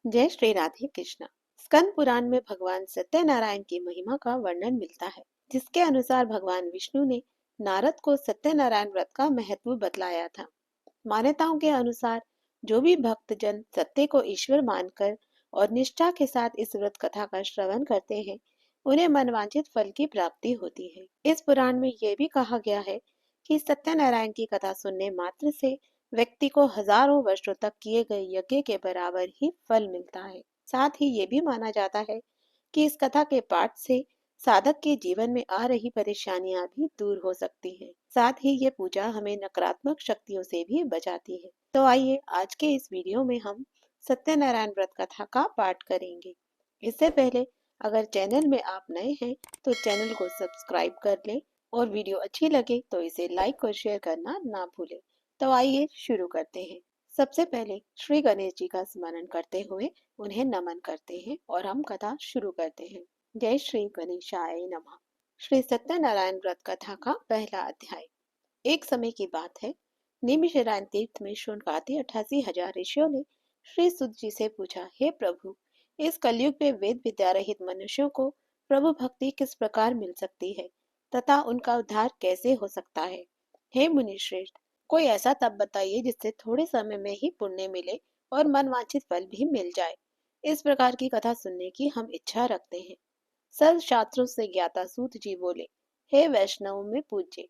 जय श्री राधे कृष्णा। स्कंद पुराण में भगवान सत्यनारायण की महिमा का वर्णन मिलता है, जिसके अनुसार भगवान विष्णु ने नारद को सत्यनारायण व्रत का महत्व बतलाया था। मान्यताओं के अनुसार जो भी भक्तजन सत्य को ईश्वर मानकर और निष्ठा के साथ इस व्रत कथा का श्रवण करते हैं, उन्हें मनवांछित फल की प्राप्ति होती है। इस पुराण में यह भी कहा गया है कि सत्यनारायण की कथा सुनने मात्र से व्यक्ति को हजारों वर्षों तक किए गए यज्ञ के बराबर ही फल मिलता है। साथ ही ये भी माना जाता है कि इस कथा के पाठ से साधक के जीवन में आ रही परेशानियां भी दूर हो सकती हैं। साथ ही ये पूजा हमें नकारात्मक शक्तियों से भी बचाती है। तो आइए आज के इस वीडियो में हम सत्यनारायण व्रत कथा का पाठ करेंगे। इससे पहले अगर चैनल में आप नए हैं तो चैनल को सब्सक्राइब कर लें और वीडियो अच्छी लगे तो इसे लाइक और शेयर करना ना भूलें। तो आइए शुरू करते हैं। सबसे पहले श्री गणेश जी का स्मरण करते हुए उन्हें नमन करते हैं और हम कथा शुरू करते हैं। जय श्री गणेशाय नमः। श्री सत्यनारायण व्रत कथा का पहला अध्याय। एक समय की बात है, निमिषरायण तीर्थ में शून्यकाती 88,000 ऋषियों ने श्री सुत जी से पूछा, हे प्रभु, इस कलयुग में वेद विद्या रहित मनुष्यों को प्रभु भक्ति किस प्रकार मिल सकती है तथा उनका उद्धार कैसे हो सकता है। हे मुनि श्रेष्ठ, कोई ऐसा तप बताइए जिससे थोड़े समय में ही पुण्य मिले और मनवांछित फल भी मिल जाए। इस प्रकार की कथा सुनने की हम इच्छा रखते हैं। सर्व शास्त्रों से ज्ञाता सूत जी बोले, हे वैष्णव में पूज्य,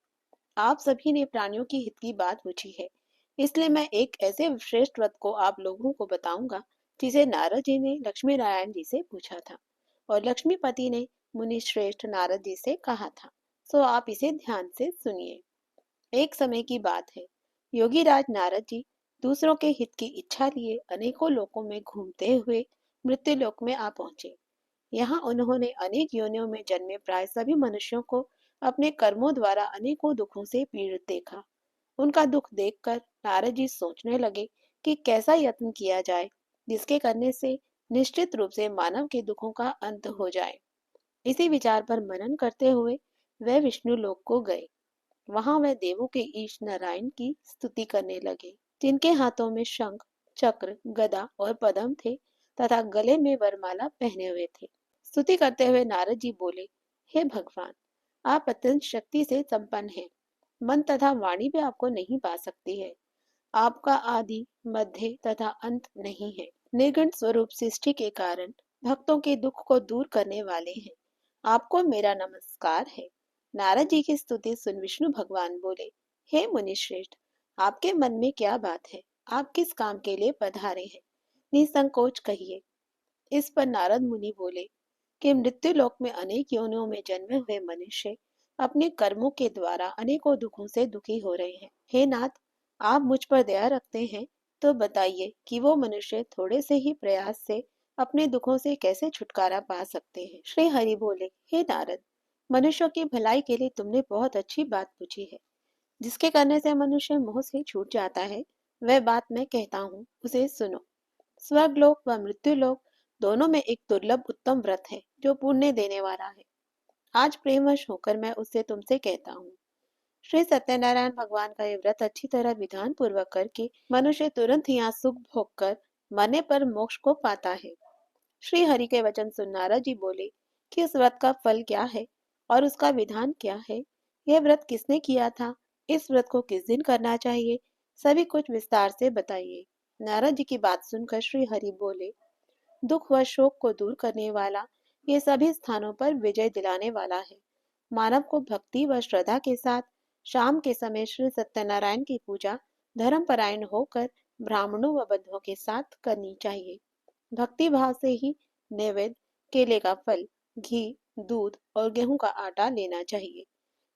आप सभी ने प्राणियों की हित की बात पूछी है, इसलिए मैं एक ऐसे श्रेष्ठ व्रत को आप लोगों को बताऊंगा जिसे नारद जी ने लक्ष्मी नारायण जी से पूछा था और लक्ष्मीपति ने मुनि श्रेष्ठ नारद जी से कहा था। सो आप इसे ध्यान से सुनिए। एक समय की बात है, योगी राज नारद जी दूसरों के हित की इच्छा लिए अनेकों लोकों में घूमते हुए मृत्यु लोक में आ पहुंचे। यहाँ उन्होंने अनेक योनियों में जन्मे प्राय सभी मनुष्यों को अपने कर्मों द्वारा अनेकों दुखों से पीड़ित देखा। उनका दुख देखकर नारद जी सोचने लगे कि कैसा यत्न किया जाए जिसके करने से निश्चित रूप से मानव के दुखों का अंत हो जाए। इसी विचार पर मनन करते हुए वे विष्णु लोक को गए। वहां वे देवों के ईश नारायण की स्तुति करने लगे, जिनके हाथों में शंख, चक्र, गदा और पद्म थे तथा गले में वरमाला पहने हुए थे। स्तुति करते हुए नारद जी बोले, हे भगवान, आप अत्यंत शक्ति से संपन्न हैं। मन तथा वाणी भी आपको नहीं पा सकती है। आपका आदि, मध्य तथा अंत नहीं है। निर्गुण स्वरूप सृष्टि के कारण भक्तों के दुख को दूर करने वाले हैं। आपको मेरा नमस्कार है। नारद जी की स्तुति सुन विष्णु भगवान बोले, हे मुनिश्रेष्ठ, आपके मन में क्या बात है? आप किस काम के लिए पधारे हैं? निसंकोच कहिए। इस पर नारद मुनि बोले कि मृत्यु लोक में अनेक योनियों में जन्मे हुए मनुष्य अपने कर्मों के द्वारा अनेकों दुखों से दुखी हो रहे हैं। हे नाथ, आप मुझ पर दया रखते हैं तो बताइए कि वो मनुष्य थोड़े से ही प्रयास से अपने दुखों से कैसे छुटकारा पा सकते हैं। श्री हरि बोले, हे नारद, मनुष्यों की भलाई के लिए तुमने बहुत अच्छी बात पूछी है। जिसके करने से मनुष्य मोह से छूट जाता है, वह बात मैं कहता हूँ, उसे सुनो। स्वर्गलोक व मृत्युलोक दोनों में एक दुर्लभ उत्तम व्रत है जो पुण्य देने वाला है। आज प्रेमवश होकर मैं उससे तुमसे कहता हूँ। श्री सत्यनारायण भगवान का ये व्रत अच्छी तरह विधान पूर्वक करके मनुष्य तुरंत ही यहाँ सुख भोग कर मरने पर मोक्ष को पाता है। श्री हरि के वचन सुन नारद जी बोले कि इस व्रत का फल क्या है और उसका विधान क्या है, यह व्रत किसने किया था, इस व्रत को किस दिन करना चाहिए, सभी कुछ विस्तार से बताइए। नारद जी की बात सुनकर श्री हरि बोले, दुख व शोक को दूर करने वाला, ये सभी स्थानों पर विजय दिलाने वाला है। मानव को भक्ति व श्रद्धा के साथ शाम के समय श्री सत्यनारायण की पूजा धर्मपरायण होकर ब्राह्मणों व बंधुओं के साथ करनी चाहिए। भक्ति भाव से ही नैवेद्य, केले का फल, घी, दूध और गेहूं का आटा लेना चाहिए।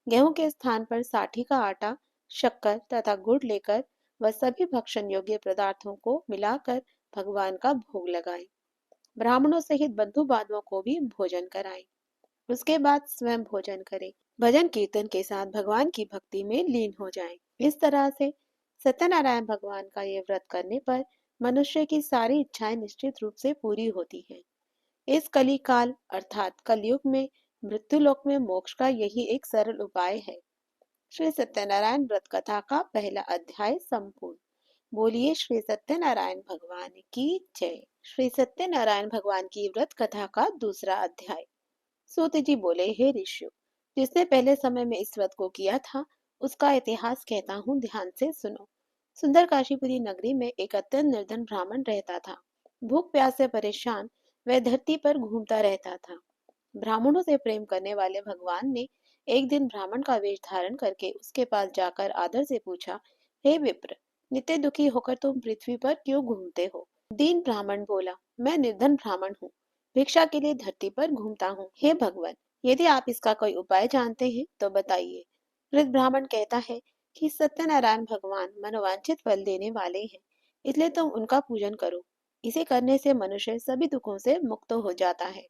गेहूं के स्थान पर साठी का आटा, शक्कर तथा गुड़ लेकर वह सभी भक्षण योग्य पदार्थों को मिलाकर भगवान का भोग लगाएं। ब्राह्मणों सहित बंधु बांधवों को भी भोजन कराएं। उसके बाद स्वयं भोजन करें। भजन कीर्तन के साथ भगवान की भक्ति में लीन हो जाएं। इस तरह से सत्यनारायण भगवान का ये व्रत करने पर मनुष्य की सारी इच्छाएं निश्चित रूप से पूरी होती हैं। इस कली काल अर्थात कलयुग में मृत्युलोक में मोक्ष का यही एक सरल उपाय है। श्री सत्यनारायण व्रत कथा का पहला अध्याय संपूर्ण। बोलिए श्री सत्यनारायण भगवान की जय। श्री सत्यनारायण भगवान की व्रत कथा का दूसरा अध्याय। सूत जी बोले, हे ऋषियों, जिसने पहले समय में इस व्रत को किया था उसका इतिहास कहता हूँ, ध्यान से सुनो। सुंदर काशीपुरी नगरी में एक अत्यंत निर्धन ब्राह्मण रहता था। भूख प्यास से परेशान वह धरती पर घूमता रहता था। ब्राह्मणों से प्रेम करने वाले भगवान ने एक दिन ब्राह्मण का वेश धारण करके उसके पास जाकर आदर से पूछा, हे विप्र, नित्य दुखी होकर तुम पृथ्वी पर क्यों घूमते हो? दीन ब्राह्मण बोला, मैं निर्धन ब्राह्मण हूँ, भिक्षा के लिए धरती पर घूमता हूँ। हे भगवान, यदि आप इसका कोई उपाय जानते हैं तो बताइए। वृद्ध ब्राह्मण कहता है कि सत्यनारायण भगवान मनोवांछित फल देने वाले हैं, इसलिए तुम उनका पूजन करो। इसे करने से मनुष्य सभी दुखों से मुक्त हो जाता है।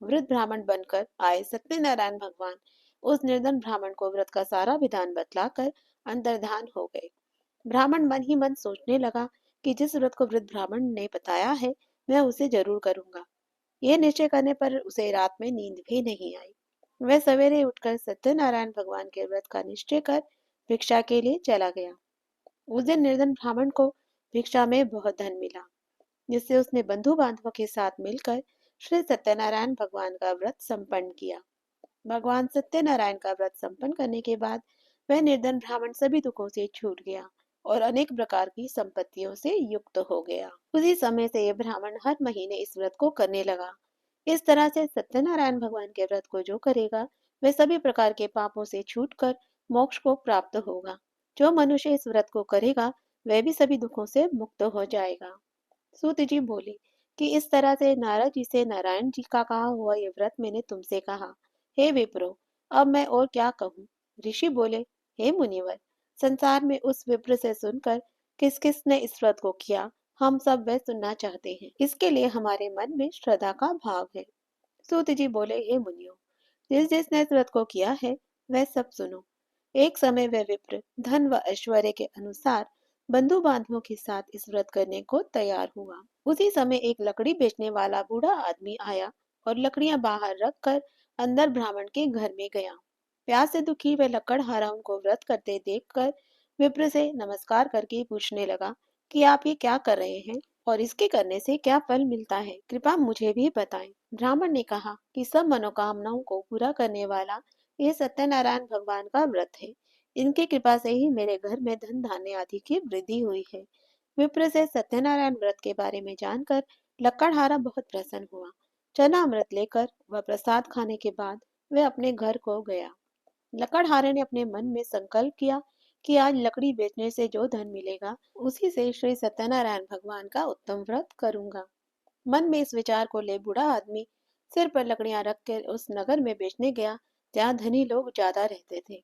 वृद्ध ब्राह्मण बनकर आए सत्यनारायण भगवान उस निर्धन ब्राह्मण को व्रत का सारा विधान बतलाकर अंतर्धान हो गए। ब्राह्मण मन ही मन सोचने लगा कि जिस व्रत को वृद्ध ब्राह्मण ने बताया है मैं उसे जरूर करूंगा। यह निश्चय करने पर उसे रात में नींद भी नहीं आई। वह सवेरे उठकर सत्यनारायण भगवान के व्रत का निश्चय कर भिक्षा के लिए चला गया। उस दिन निर्धन ब्राह्मण को भिक्षा में बहुत धन मिला, जिससे उसने बंधु बांधवों के साथ मिलकर श्री सत्यनारायण भगवान का व्रत संपन्न किया। भगवान सत्यनारायण का व्रत संपन्न करने के बाद वह निर्धन ब्राह्मण सभी दुखों से छूट गया और अनेक प्रकार की संपत्तियों से युक्त हो गया। उसी समय से यह ब्राह्मण हर महीने इस व्रत को करने लगा। इस तरह से सत्यनारायण भगवान के व्रत को जो करेगा वह सभी प्रकार के पापों से छूटकर मोक्ष को प्राप्त होगा। जो मनुष्य इस व्रत को करेगा वह भी सभी दुखों से मुक्त हो जाएगा। सूत जी बोले कि इस तरह से नारद जी से नारायण जी का कहा हुआ ये व्रत मैंने तुमसे कहा। हे विप्रो, अब मैं और क्या कहूँ? ऋषि बोले, हे मुनिवर, संसार में उस विप्र से सुनकर किस किस ने इस व्रत को किया, हम सब वह सुनना चाहते हैं। इसके लिए हमारे मन में श्रद्धा का भाव है। सूत जी बोले, हे मुनियो, जिस जिसने इस व्रत को किया है वह सब सुनो। एक समय वह विप्र धन व ऐश्वर्य के अनुसार बंधु बांधवों के साथ इस व्रत करने को तैयार हुआ। उसी समय एक लकड़ी बेचने वाला बूढ़ा आदमी आया और लकड़ियां बाहर रखकर अंदर ब्राह्मण के घर में गया। प्यास से दुखी वह लकड़हारा उनको व्रत करते देखकर विप्र से नमस्कार करके पूछने लगा कि आप ये क्या कर रहे हैं और इसके करने से क्या फल मिलता है, कृपया मुझे भी बताएं। ब्राह्मण ने कहा कि सब मनोकामनाओं को पूरा करने वाला ये सत्यनारायण भगवान का व्रत है। इनकी कृपा से ही मेरे घर में धन धान्य आदि की वृद्धि हुई है। विप्र से सत्यनारायण व्रत के बारे में जानकर लक्कड़हारा बहुत प्रसन्न हुआ। चना अमृत लेकर वह प्रसाद खाने के बाद वह अपने घर को गया। लकड़हारे ने अपने मन में संकल्प किया कि आज लकड़ी बेचने से जो धन मिलेगा उसी से श्री सत्यनारायण भगवान का उत्तम व्रत करूंगा। मन में इस विचार को ले बूढ़ा आदमी सिर पर लकड़ियां रख कर उस नगर में बेचने गया जहाँ धनी लोग ज्यादा रहते थे।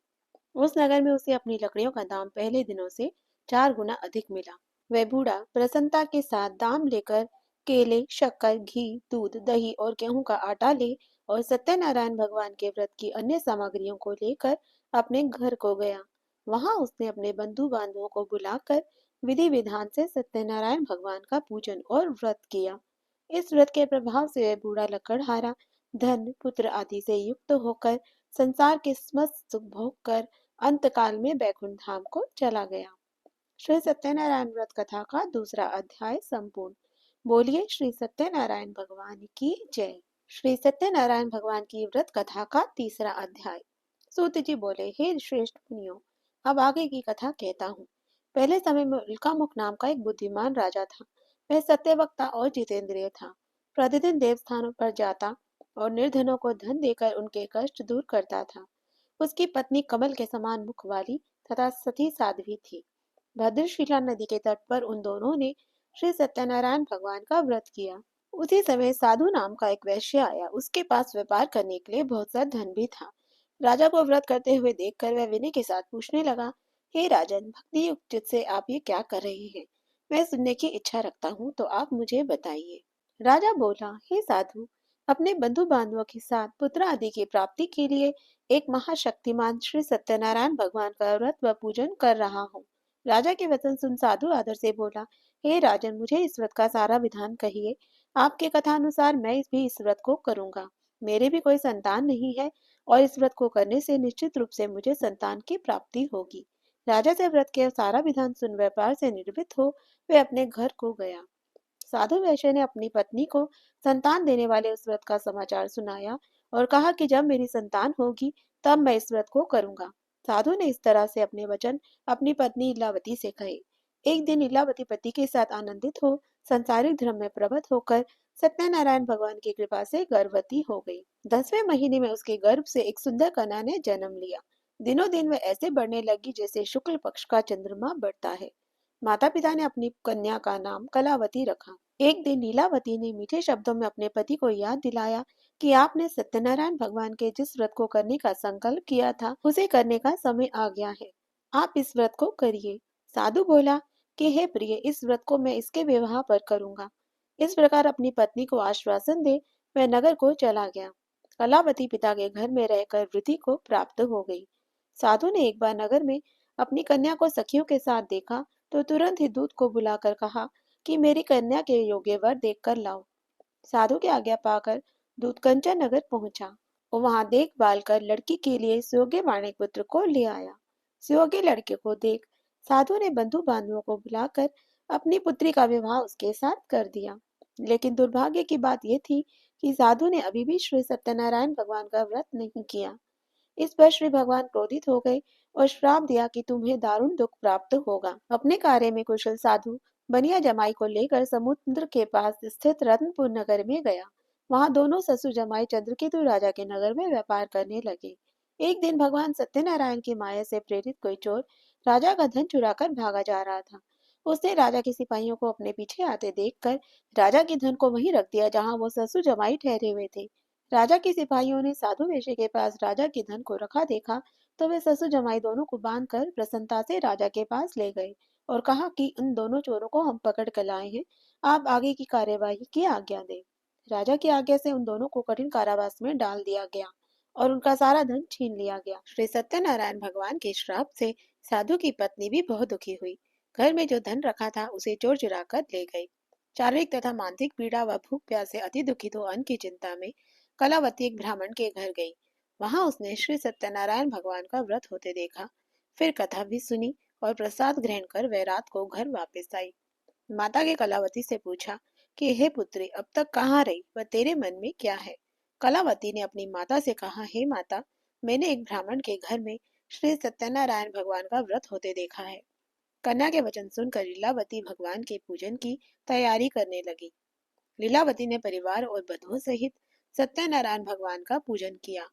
उस नगर में उसे अपनी लकड़ियों का दाम पहले दिनों से 4 गुना अधिक मिला। वह बूढ़ा प्रसन्नता के साथ दाम लेकर केले, शक्कर, घी, दूध, दही और गेहूं का आटा ले और सत्यनारायण भगवान के व्रत की अन्य सामग्रियों को लेकर अपने घर को गया। वहां उसने अपने बंधु बांधवों को बुलाकर विधि विधान से सत्यनारायण भगवान का पूजन और व्रत किया। इस व्रत के प्रभाव से वह बूढ़ा लकड़हारा धन, पुत्र आदि से युक्त होकर संसार के समस्त सुख भोग कर अंतकाल में बैकुंठ धाम को चला गया। श्री सत्यनारायण व्रत कथा का दूसरा अध्याय संपूर्ण। बोलिए श्री सत्यनारायण भगवान की जय। श्री सत्यनारायण भगवान की व्रत कथा का तीसरा अध्याय। सूत जी बोले, हे श्रेष्ठ मुनियों, अब आगे की कथा कहता हूँ। पहले समय में उल्कामुख नाम का एक बुद्धिमान राजा था। वह सत्यवक्ता और जितेंद्रिय था। प्रतिदिन देवस्थानों पर जाता और निर्धनों को धन देकर उनके कष्ट दूर करता था। उसकी पत्नी कमल के समान मुख वाली तथा सती साध्वी थी। भद्रशिला नदी के तट पर उन दोनों ने श्री सत्यनारायण भगवान का व्रत किया। उसी समय साधु नाम का एक वैश्य आया। उसके पास व्यापार करने के लिए बहुत सा धन भी था। राजा को व्रत करते हुए देखकर वह विनय के साथ पूछने लगा, हे राजन, भक्ति युक्त चित्त से आप ये क्या कर रहे हैं? मैं सुनने की इच्छा रखता हूँ, तो आप मुझे बताइए। राजा बोला, हे साधु, अपने बंधु बांधवों के साथ पुत्र आदि की प्राप्ति के लिए एक महाशक्तिमान श्री सत्यनारायण भगवान का व्रत व पूजन कर रहा हूँ। राजा के वचन सुन साधु आदर से बोला, हे राजन, मुझे इस व्रत का सारा विधान कहिए। आपके कथा अनुसार मैं भी इस व्रत को करूंगा। मेरे भी कोई संतान नहीं है और इस व्रत को करने से निश्चित रूप से मुझे संतान की प्राप्ति होगी। राजा से व्रत के सारा विधान सुन व्यापार से निर्वृत्त हो वह अपने घर को गया। साधु वैश्य ने अपनी पत्नी को संतान देने वाले उस व्रत का समाचार सुनाया और कहा कि जब मेरी संतान होगी तब मैं इस व्रत को करूंगा। साधु ने इस तरह से अपने वचन अपनी पत्नी लीलावती से कहे। एक दिन लीलावती पति के साथ आनंदित हो संसारिक धर्म में प्रवृत्त होकर सत्यनारायण भगवान की कृपा से गर्भवती हो गई। 10वें महीने में उसके गर्भ से एक सुंदर कन्या ने जन्म लिया। दिनों दिन वह ऐसे बढ़ने लगी जैसे शुक्ल पक्ष का चंद्रमा बढ़ता है। माता पिता ने अपनी कन्या का नाम कलावती रखा। एक दिन लीलावती ने मीठे शब्दों में अपने पति को याद दिलाया कि आपने सत्यनारायण भगवान के जिस व्रत को करने का संकल्प किया था उसे करने का समय आ गया है। आप इस व्रत को करिए। साधु बोला कि हे प्रिय, इस व्रत को मैं इसके विवाह पर करूंगा। इस प्रकार अपनी पत्नी को आश्वासन दे वह नगर को चला गया। कलावती पिता के घर में रहकर वृद्धि को प्राप्त हो गई। साधु ने एक बार नगर में अपनी कन्या को सखियों के साथ देखा तो तुरंत ही दूत को बुलाकर कहा कि मेरी कन्या के योग्य वर देखकर लाओ। साधु की आज्ञा पाकर दूत कंचन नगर पहुंचा और वहां देखभाल कर लड़की के लिए सुयोग्य वाणिक पुत्र को ले आया। सुयोग्य लड़के को देख साधु ने बंधु बांधवों को बुलाकर अपनी पुत्री का विवाह उसके साथ कर दिया। लेकिन दुर्भाग्य की बात यह थी कि साधु ने अभी भी श्री सत्यनारायण भगवान का व्रत नहीं किया। इस पर श्री भगवान क्रोधित हो गए और श्राप दिया कि तुम्हें दारुण दुख प्राप्त होगा। अपने कार्य में कुशल साधु बनिया जमाई को लेकर समुद्र के पास स्थित रत्नपुर नगर में गया। वहां दोनों ससुर जमाई चंद्रकेतु राजा के नगर में व्यापार करने लगे। एक दिन भगवान सत्यनारायण की माया से प्रेरित कोई चोर राजा का धन चुराकर भागा जा रहा था। उसने राजा के सिपाहियों को अपने पीछे आते देखकर राजा के धन को वहीं रख दिया जहां वो ससुर जमाई ठहरे हुए थे। राजा के सिपाहियों ने साधु वेश्या के पास राजा के धन को रखा देखा तो वे ससुर जमाई दोनों को बांधकर प्रसन्नता से राजा के पास ले गए और कहा कि इन दोनों चोरों को हम पकड़ कर लाए हैं, आप आगे की कार्यवाही की आज्ञा दें। राजा की आज्ञा से उन दोनों को कठिन कारावास में डाल दिया गया और उनका सारा धन छीन लिया गया। श्री सत्यनारायण भगवान के श्राप से साधु की पत्नी भी बहुत दुखी हुई। घर में जो धन रखा था उसे चोर चुरा कर ले गए। शारीरिक तथा मानसिक पीड़ा व भूख प्यास से अति दुखित हो अन्न की चिंता में कलावती एक ब्राह्मण के घर गई। वहां उसने श्री सत्यनारायण भगवान का व्रत होते देखा। फिर कथा भी सुनी और प्रसाद ग्रहण कर वह रात को घर वापस आई। माता के कलावती से पूछा कि हे पुत्री, अब तक कहाँ रही व तेरे मन में क्या है। कलावती ने अपनी माता से कहा, हे माता, मैंने एक ब्राह्मण के घर में श्री सत्यनारायण भगवान का व्रत होते देखा है। कन्या के वचन सुनकर लीलावती भगवान के पूजन की तैयारी करने लगी। लीलावती ने परिवार और बधुओं सहित सत्यनारायण भगवान का पूजन किया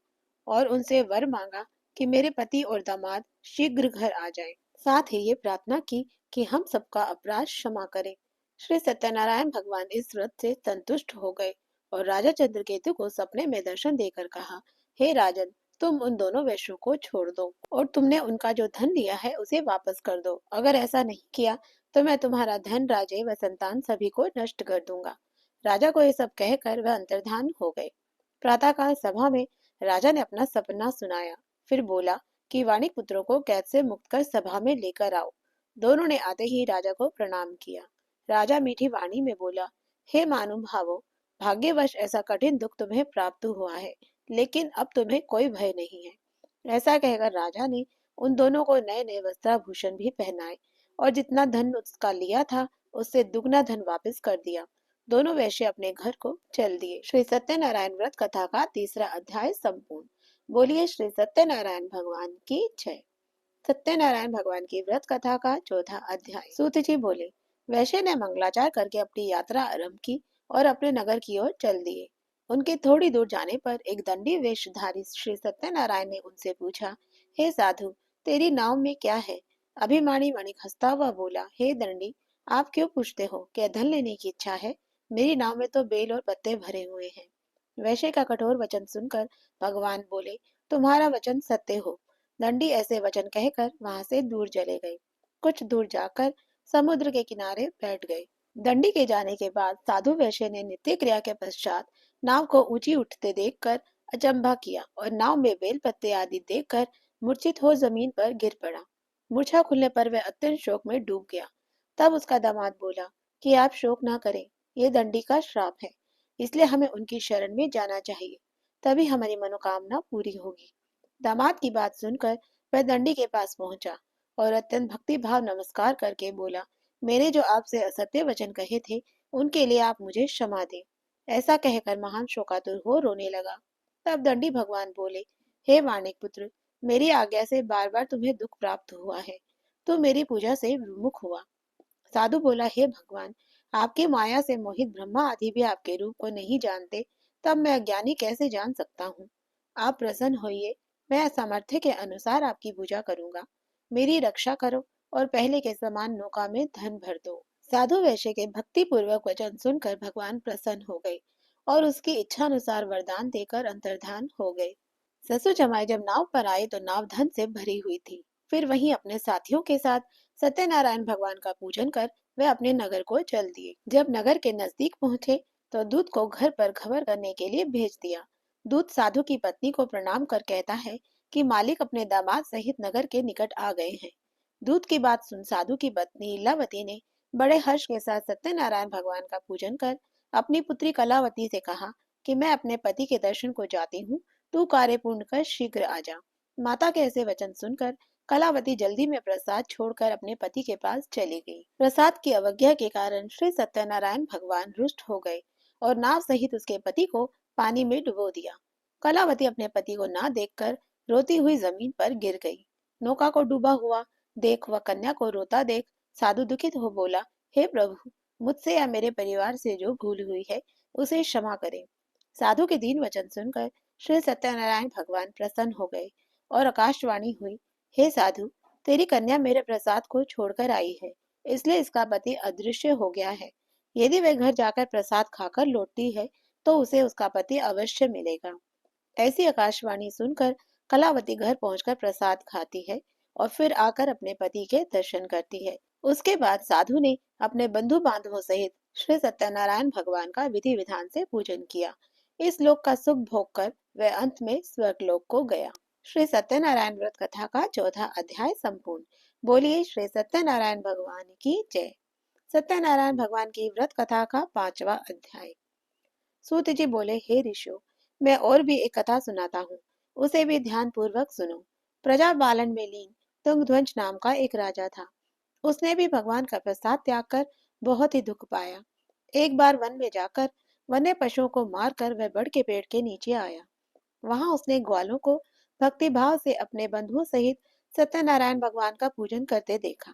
और उनसे वर मांगा कि मेरे पति और दामाद शीघ्र घर आ जाएं। साथ ही ये प्रार्थना की कि हम सबका अपराध क्षमा करें। श्री सत्यनारायण भगवान इस व्रत से संतुष्ट हो गए और राजा चंद्रकेतु को सपने में दर्शन देकर कहा, हे राजन, तुम उन दोनों वैश्यों को छोड़ दो और तुमने उनका जो धन लिया है उसे वापस कर दो। अगर ऐसा नहीं किया तो मैं तुम्हारा धन, राज्य व संतान सभी को नष्ट कर दूंगा। राजा को ये सब कहकर वह अंतर्धान हो गए। प्रातःकाल सभा में राजा ने अपना सपना सुनाया। फिर बोला कि वाणिक पुत्रों को कैद से मुक्त कर सभा में लेकर आओ। दोनों ने आते ही राजा को प्रणाम किया। राजा मीठी वाणी में बोला, हे महानुभावों, भाग्यवश ऐसा कठिन दुख तुम्हें प्राप्त हुआ है, लेकिन अब तुम्हें कोई भय नहीं है। ऐसा कहकर राजा ने उन दोनों को नए नए वस्त्राभूषण भी पहनाए और जितना धन उसका लिया था उससे दुगना धन वापस कर दिया। दोनों वैश्य अपने घर को चल दिए। श्री सत्यनारायण व्रत कथा का तीसरा अध्याय संपूर्ण। बोलिए श्री सत्यनारायण भगवान की जय। सत्यनारायण भगवान की व्रत कथा का चौथा अध्याय। सूत जी बोले, वैश्य ने मंगलाचार करके अपनी यात्रा आरंभ की और अपने नगर की ओर चल दिए। उनके थोड़ी दूर जाने पर एक दंडी वेशधारी श्री सत्यनारायण ने उनसे पूछा, हे साधु, तेरी नाव में क्या है। अभिमानी वणिक हंसता हुआ बोला, हे दंडी, आप क्यों पूछते हो, क्या धन लेने की इच्छा है। मेरी नाव में तो बेल और पत्ते भरे हुए हैं। वैश्य का कठोर वचन सुनकर भगवान बोले, तुम्हारा वचन सत्य हो। दंडी ऐसे वचन कहकर वहां से दूर चले गए। कुछ दूर जाकर समुद्र के किनारे बैठ गए। दंडी के जाने के बाद साधु वैश्य ने नित्य क्रिया के पश्चात नाव को ऊंची उठते देखकर अचंभा किया और नाव में बेल पत्ते आदि देखकर मूर्छित हो जमीन पर गिर पड़ा। मूर्छा खुलने पर वह अत्यंत शोक में डूब गया। तब उसका दामाद बोला कि आप शोक ना करें, ये दंडी का श्राप है, इसलिए हमें उनकी शरण में जाना चाहिए, तभी हमारी मनोकामना पूरी होगी। दामाद की बात सुनकर वह दंडी के पास पहुंचा और अत्यंत भक्ति भाव नमस्कार करके बोला, मैंने जो आपसे असत्य वचन कहे थे उनके लिए आप मुझे क्षमा दें। ऐसा कहकर महान शोकातुर हो रोने लगा। तब दंडी भगवान बोले, हे वाणिक पुत्र, मेरी आज्ञा से बार बार तुम्हें दुख प्राप्त हुआ है, तो मेरी पूजा से विमुख हुआ। साधु बोला, हे भगवान, आपकी माया से मोहित ब्रह्मा आदि भी आपके रूप को नहीं जानते, तब मैं अज्ञानी कैसे जान सकता हूँ। आप प्रसन्न होइए, मैं सामर्थ्य के अनुसार आपकी पूजा करूंगा। मेरी रक्षा करो और पहले के समान नौका में धन भर दो। साधु वैश्य के भक्ति पूर्वक वचन सुनकर भगवान प्रसन्न हो गए और उसकी इच्छा अनुसार वरदान देकर अंतर्धान हो गए। ससुर जमाई जब नाव पर आए तो नाव धन से भरी हुई थी। फिर वहीं अपने साथियों के साथ सत्यनारायण भगवान का पूजन कर वे अपने नगर को चल दिए। जब नगर के नजदीक पहुंचे तो दूत को घर पर खबर करने के लिए भेज दिया। दूत साधु की पत्नी को प्रणाम कर कहता है कि मालिक अपने दामाद सहित नगर के निकट आ गए हैं। दूत की बात सुन साधु की पत्नी लीलावती ने बड़े हर्ष के साथ सत्यनारायण भगवान का पूजन कर अपनी पुत्री कलावती से कहा कि मैं अपने पति के दर्शन को जाती हूँ, तू कार्य पूर्ण कर शीघ्र आ जा। माता के ऐसे वचन सुनकर कलावती जल्दी में प्रसाद छोड़कर अपने पति के पास चली गई। प्रसाद की अवज्ञा के कारण श्री सत्यनारायण भगवान रुष्ट हो गए और नाव सहित उसके पति को पानी में डुबो दिया। कलावती अपने पति को ना देखकर रोती हुई जमीन पर गिर गई। नौका को डूबा हुआ देख व कन्या को रोता देख साधु दुखित हो बोला, हे प्रभु, मुझसे या मेरे परिवार से जो भूल हुई है उसे क्षमा करें। साधु के दीन वचन सुनकर श्री सत्यनारायण भगवान प्रसन्न हो गए और आकाशवाणी हुई, हे साधु, तेरी कन्या मेरे प्रसाद को छोड़कर आई है, इसलिए इसका पति अदृश्य हो गया है। यदि वह घर जाकर प्रसाद खाकर लौटती है तो उसे उसका पति अवश्य मिलेगा। ऐसी आकाशवाणी सुनकर कलावती घर पहुंचकर प्रसाद खाती है और फिर आकर अपने पति के दर्शन करती है। उसके बाद साधु ने अपने बंधु बांधवों सहित श्री सत्यनारायण भगवान का विधि विधान से पूजन किया। इस लोक का सुख भोग कर वह अंत में स्वर्गलोक को गया। श्री सत्यनारायण व्रत कथा का 14वां अध्याय संपूर्ण। बोलिए श्री सत्यनारायण भगवान की जय। सत्यनारायण भगवान की व्रत कथा का 5वां अध्याय। सूत जी बोले, हे ऋषियों, मैं और भी एक कथा सुनाता हूँ, उसे भी ध्यान पूर्वक सुनो। प्रजा पालन में लीन तुंगध्वज नाम का एक राजा था। उसने भी भगवान का प्रसाद त्याग कर बहुत ही दुख पाया। एक बार वन में जाकर वन्य पशुओं को मारकर वह बड़ के पेड़ के नीचे आया। वहां उसने ग्वालों को भक्ति भाव से अपने बंधुओं सहित सत्यनारायण भगवान का पूजन करते देखा।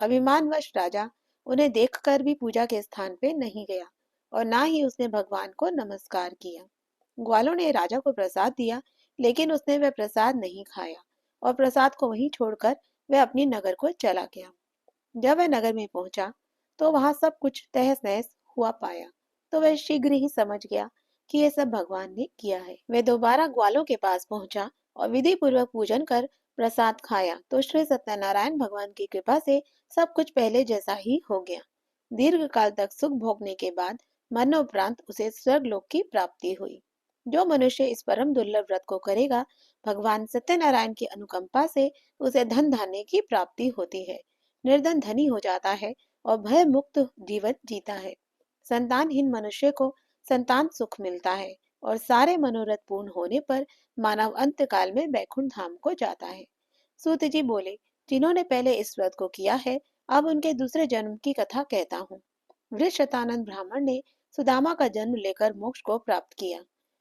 अभिमानवश राजा उन्हें देखकर भी पूजा के स्थान पे नहीं गया और ना ही उसने भगवान को नमस्कार किया। ग्वालों ने राजा को प्रसाद दिया, लेकिन उसने वह प्रसाद नहीं खाया और प्रसाद को वहीं छोड़कर वह अपनी नगर को चला गया। जब वह नगर में पहुंचा तो वहां सब कुछ तहस नहस हुआ पाया, तो वह शीघ्र ही समझ गया कि यह सब भगवान ने किया है। वह दोबारा ग्वालों के पास पहुंचा और विधि पूर्वक पूजन कर प्रसाद खाया तो श्री सत्यनारायण भगवान की कृपा से सब कुछ पहले जैसा ही हो गया। दीर्घ काल तक सुख भोगने के बाद मरणोपरांत उसे स्वर्गलोक की प्राप्ति हुई। जो मनुष्य इस परम दुर्लभ व्रत को करेगा, भगवान सत्यनारायण की अनुकंपा से उसे धन धान्य की प्राप्ति होती है, निर्धन धनी हो जाता है और भय मुक्त जीवन जीता है। संतानहीन मनुष्य को संतान सुख मिलता है और सारे मनोरथ पूर्ण होने पर मानव अंत काल में बैकुंठ धाम को जाता है। सूत जी बोले, जिन्होंने पहले इस व्रत को किया है, अब उनके दूसरे जन्म की कथा कहता हूँ। वृषतानंद ब्राह्मण ने सुदामा का जन्म लेकर मोक्ष को प्राप्त किया।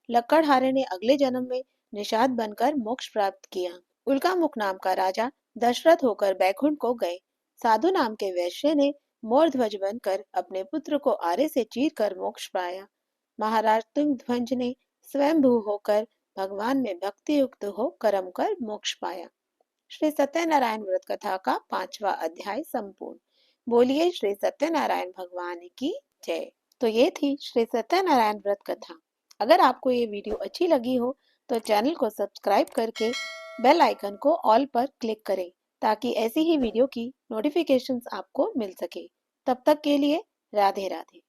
लक्कड़हारे ने अगले जन्म में निषाद बनकर मोक्ष प्राप्त किया। उल्कामुख नाम का राजा दशरथ होकर बैकुंठ को गए। साधु नाम के वैश्य ने मोरध्वज बनकर अपने पुत्र को आरे से चीर कर मोक्ष पाया। महाराज तुंगध्वज ने स्वयंभू होकर भगवान में भक्ति युक्त हो कर्म कर मोक्ष पाया। श्री सत्यनारायण व्रत कथा का 5वां अध्याय संपूर्ण। बोलिए श्री सत्यनारायण भगवान की जय। तो ये थी श्री सत्यनारायण व्रत कथा। अगर आपको ये वीडियो अच्छी लगी हो तो चैनल को सब्सक्राइब करके बेल आइकन को ऑल पर क्लिक करें ताकि ऐसी ही वीडियो की नोटिफिकेशंस आपको मिल सके। तब तक के लिए राधे राधे।